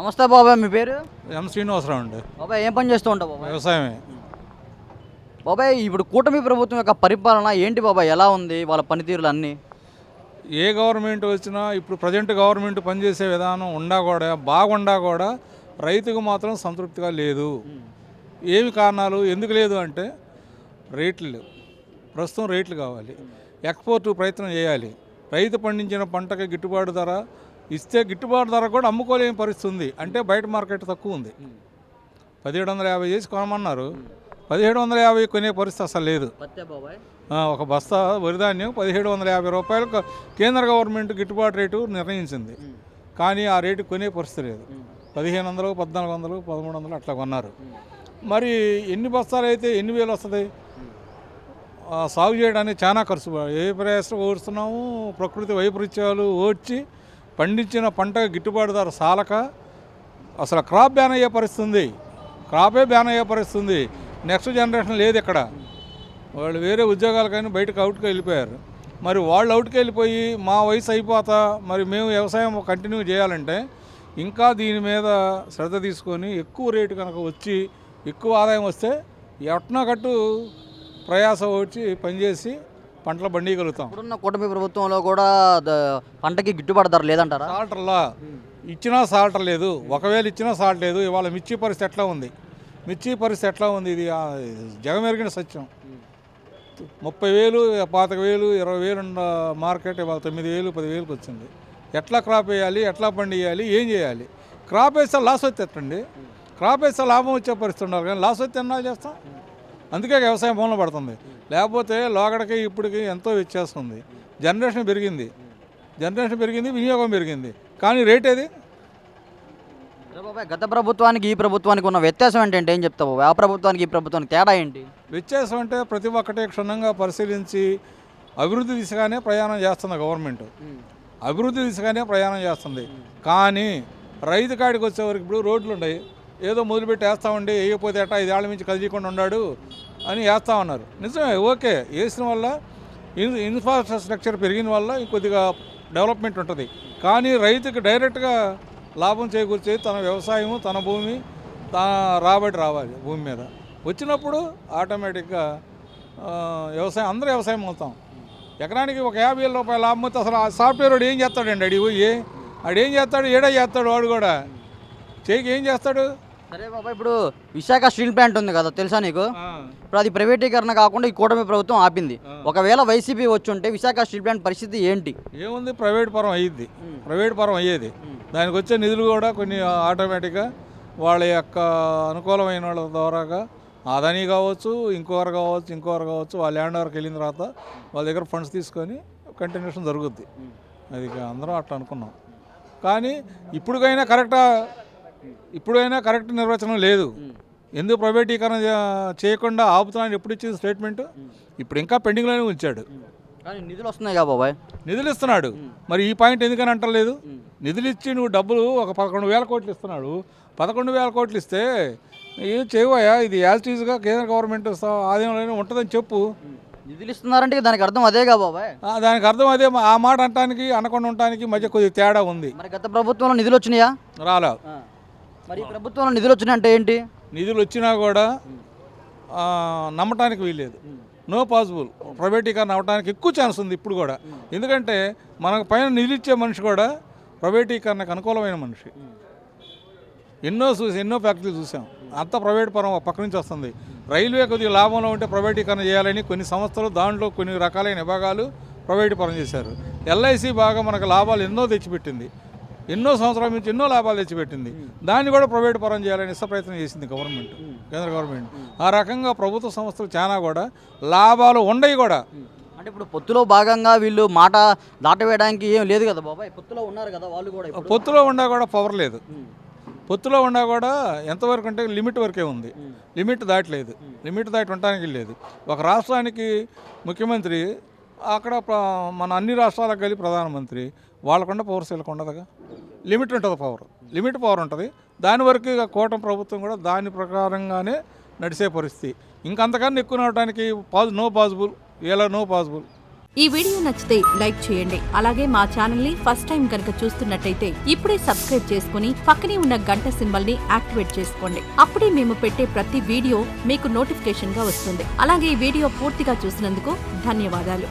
నమస్తే బాబాయ్, మీ పేరు? శ్రీనివాసరావు అండి. బాబాయ్ ఏం పని చేస్తూ ఉంటావు బాబాయ్? వ్యవసాయమే. బాబాయ్ ఇప్పుడు కూటమి ప్రభుత్వం యొక్క పరిపాలన ఏంటి బాబాయ్, ఎలా ఉంది వాళ్ళ పనితీరులు అన్నీ? ఏ గవర్నమెంట్ వచ్చినా ఇప్పుడు ప్రజెంట్ గవర్నమెంట్ పనిచేసే విధానం బాగుండా కూడా రైతుకు మాత్రం సంతృప్తిగా లేదు. ఏమి కారణాలు, ఎందుకు లేదు అంటే రేట్లు లేవు. ప్రస్తుతం రేట్లు కావాలి, ఎక్స్పోర్ట్ ప్రయత్నం చేయాలి. రైతు పండించిన పంటకి గిట్టుబాటు ధర ఇస్తే గిట్టుబాటు ధర కూడా అమ్ముకోలేని పరిస్థితి ఉంది. అంటే బయట మార్కెట్ తక్కువ ఉంది. 1750 చేసి కొనమన్నారు, 1750 కొనే పరిస్థితి అసలు లేదు. ఒక బస్తా వరిధాన్యం 1750 రూపాయలు కేంద్ర గవర్నమెంట్ గిట్టుబాటు రేటు నిర్ణయించింది. కానీ ఆ రేటు కొనే పరిస్థితి లేదు. 1500, 1400, 1300 అట్లా కొన్నారు. మరి ఎన్ని బస్తాలు అయితే ఎన్ని వేలు వస్తుంది? సాగు చేయడానికి చాలా ఖర్చు. ఏ ప్రయాసం ఓడుస్తున్నాము, ప్రకృతి వైపరీత్యాలు ఓడ్చి పండించిన పంట గిట్టుబాటు ధర సాలక అసలు క్రాప్ బ్యాన్ అయ్యే పరిస్థితి ఉంది. క్రాపే బ్యాన్ అయ్యే పరిస్థితి ఉంది. నెక్స్ట్ జనరేషన్ లేదు ఇక్కడ. వాళ్ళు వేరే ఉద్యోగాలకైనా బయటకు అవుట్కి వెళ్ళిపోయారు. మరి వాళ్ళు అవుట్కి వెళ్ళిపోయి మా వయసు అయిపోతా మరి మేము వ్యవసాయం కంటిన్యూ చేయాలంటే ఇంకా దీని మీద శ్రద్ధ తీసుకొని ఎక్కువ రేటు కనుక వచ్చి ఎక్కువ ఆదాయం వస్తే ఎట్నా కట్టు ప్రయాస వచ్చి పనిచేసి పంటలు పండియగలుగుతాం. ఇప్పుడున్న కూటమి ప్రభుత్వంలో కూడా పంటకి గిట్టుబాటు ధర లేదంటారా? సాల్టర్లా ఇచ్చినా సాల్టర్ లేదు. ఒకవేళ ఇచ్చినా సాల్ట్ లేదు. ఇవాళ మిర్చి పరిస్థితి ఎట్లా ఉంది? మిర్చి పరిస్థితి ఎట్లా ఉంది? ఇది జగమెరిగిన సత్యం. 30,000, 25,000, 20,000 ఉన్న మార్కెట్ ఇవాళ 9,000, 10,000కి వచ్చింది. ఎట్లా క్రాప్ వేయాలి, ఎట్లా పండియాలి, ఏం చేయాలి? క్రాప్ వేస్తే లాస్ వచ్చేటండి. క్రాప్ వేస్తే లాభం వచ్చే పరిస్థితి ఉండాలి, కానీ లాస్ వస్తే ఎన్నా చేస్తాం. అందుకే వ్యవసాయం మూలన పడుతుంది. లేకపోతే లోగడకి ఇప్పటికి ఎంతో వ్యత్యాసం. జనరేషన్ పెరిగింది, వినియోగం పెరిగింది, కానీ రేట్ ఏది? బాబాయ్ గత ప్రభుత్వానికి ఈ ప్రభుత్వానికి ఉన్న వ్యత్యాసం ఏంటంటే ఏం చెప్తావు? ఆ ప్రభుత్వానికి ఈ ప్రభుత్వానికి తేడా ఏంటి? వ్యత్యాసం అంటే ప్రతి ఒక్కటే క్షుణ్ణంగా పరిశీలించి అభివృద్ధి దిశగానే ప్రయాణం చేస్తుంది గవర్నమెంట్. అభివృద్ధి దిశగానే ప్రయాణం చేస్తుంది. కానీ రైతు కాడికి వచ్చేవరకు ఇప్పుడు రోడ్లు ఉన్నాయి, ఏదో మొదలుపెట్టి వేస్తామండి, వేయకపోతే అట్టా 5 ఏళ్ల నుంచి కదిలీకుండా ఉన్నాడు అని వేస్తా ఉన్నారు. నిజమే, ఓకే, వేసిన వల్ల ఇన్ఫ్రాస్ట్రక్చర్ పెరిగిన వల్ల కొద్దిగా డెవలప్మెంట్ ఉంటుంది. కానీ రైతుకి డైరెక్ట్గా లాభం చేకూర్చేది తన వ్యవసాయం, తన భూమి, తన రాబడి రావాలి. భూమి మీద వచ్చినప్పుడు ఆటోమేటిక్గా వ్యవసాయం, అందరూ వ్యవసాయం అవుతాం. ఎకరానికి ఒక 50,000 రూపాయల లాభం వస్తే అసలు ఆ సాఫ్ట్వేర్ వాడు ఏం చేస్తాడండి? అడిగి పోయి ఆడేం చేస్తాడు? ఏడా చేస్తాడు వాడు కూడా చేయికి ఏం చేస్తాడు? సరే బాబా, ఇప్పుడు విశాఖ స్టీల్ ప్లాంట్ ఉంది కదా, తెలుసా నీకు? ఇప్పుడు అది ప్రైవేటీకరణ కాకుండా ఈ కూటమి ప్రభుత్వం ఆపింది. ఒకవేళ వైసీపీ వచ్చి ఉంటే విశాఖ స్టీల్ ప్లాంట్ పరిస్థితి ఏంటి? ఏముంది, ప్రైవేట్ పరం అయ్యిద్ది. ప్రైవేట్ పరం అయ్యేది. దానికి వచ్చే నిధులు కూడా కొన్ని ఆటోమేటిక్గా వాళ్ళ యొక్క అనుకూలమైన వాళ్ళ ద్వారాగా అదానీ కావచ్చు, ఇంకోరు కావచ్చు వాళ్ళ ల్యాండ్ వరకు వెళ్ళిన తర్వాత వాళ్ళ దగ్గర ఫండ్స్ తీసుకొని కంటిన్యూషన్ జరుగుద్ది. అది అందరం అట్లా అనుకున్నాం. కానీ ఇప్పుడైనా కరెక్ట్ నిర్వచనం లేదు. ఎందుకు ప్రైవేటీకరణ చేయకుండా ఆపుతున్నాను ఎప్పుడు ఇచ్చింది స్టేట్మెంట్? ఇప్పుడు ఇంకా పెండింగ్లోనే ఉంచాడు. కానీ నిధులు వస్తున్నాయి కదా బాబాయ్? నిధులు ఇస్తున్నాడు. మరి ఈ పాయింట్ ఎందుకని అంటలేదు? నిధులు ఇచ్చి నువ్వు డబ్బులు ఒక 11,000 కోట్లు ఇస్తున్నాడు. 11,000 కోట్లు ఇస్తే ఏం చేయవా? ఇది యాజిటీజ్గా కేంద్ర గవర్నమెంట్ ఆధీనంలోనే ఉంటుందని చెప్పు. నిధులు ఇస్తున్నారంటే దానికి అర్థం అదేగా బాబాయ్? దానికి అర్థం అదే. ఆ మాట అంటానికి అనకుండా ఉండటానికి మధ్య కొద్దిగా తేడా ఉంది. మరి గత ప్రభుత్వంలో నిధులు వచ్చినాయా? రాలా. మరి ఈ ప్రభుత్వంలో నిధులు వచ్చినాయి అంటే ఏంటి? నిధులు వచ్చినా కూడా నమ్మటానికి వీల్లేదు. No possible. ప్రైవేటీకరణ అవ్వడానికి ఎక్కువ ఛాన్స్ ఉంది ఇప్పుడు కూడా. ఎందుకంటే మనకు పైన నిధులు ఇచ్చే మనిషి కూడా ప్రైవేటీకరణకు అనుకూలమైన మనిషి. ఎన్నో ఫ్యాక్టరీలు చూసాం, అంతా ప్రైవేట్ పరం పక్క నుంచి వస్తుంది. రైల్వే కొద్దిగా లాభంలో ఉంటే ప్రైవేటీకరణ చేయాలని కొన్ని సంస్థలు, దాంట్లో కొన్ని రకాలైన విభాగాలు ప్రైవేట్ పరం చేశారు. ఎల్ఐసి బాగా మనకు లాభాలు ఎన్నో తెచ్చిపెట్టింది, ఎన్నో సంవత్సరాల నుంచి ఎన్నో లాభాలు తెచ్చిపెట్టింది. దాన్ని కూడా ప్రైవేట్ పరం చేయాలని ప్రయత్నం చేసింది గవర్నమెంట్, కేంద్ర గవర్నమెంట్. ఆ రకంగా ప్రభుత్వ సంస్థలు చాలా కూడా లాభాలు ఉండయి కూడా. అంటే ఇప్పుడు పొత్తులో భాగంగా వీళ్ళు మాట దాటవేయడానికి ఏం లేదు కదా బాబాయ్? పొత్తులో ఉన్నారు కదా వాళ్ళు కూడా. పొత్తులో ఉండా కూడా పవర్ లేదు. పొత్తులో ఉండా కూడా ఎంతవరకు అంటే లిమిట్ వరకే ఉంది, లిమిట్ దాటలేదు. లిమిట్ దాటి ఉండటానికి లేదు. ఒక రాష్ట్రానికి ముఖ్యమంత్రి, అక్కడ మన అన్ని రాష్ట్రాలకు కలిపి ప్రధానమంత్రి, వాళ్ళకుండా పవర్ వీళ్ళకు ఉండదుగా. లిమిట్ ఉంటుంది, లిమిట్ పవర్ ఉంటుంది. దాని వరకు ఇక కూటమి ప్రభుత్వం కూడా దాని ప్రకారంగానే నడిచే పరిస్థితి. ఇంకంతకన్నా ఎక్కువ నడవడానికి నో పాసిబుల్. ఈ వీడియో నచ్చితే లైక్ చేయండి. అలాగే మా ఛానల్ ని ఫస్ట్ టైం కనుక చూస్తున్నట్టయితే ఇప్పుడే సబ్స్క్రైబ్ చేసుకుని పక్కనే ఉన్న గంట సింబల్ ని యాక్టివేట్ చేసుకోండి. అప్పుడే మేము పెట్టే ప్రతి వీడియో మీకు నోటిఫికేషన్ గా వస్తుంది. అలాగే ఈ వీడియో పూర్తిగా చూసినందుకు ధన్యవాదాలు.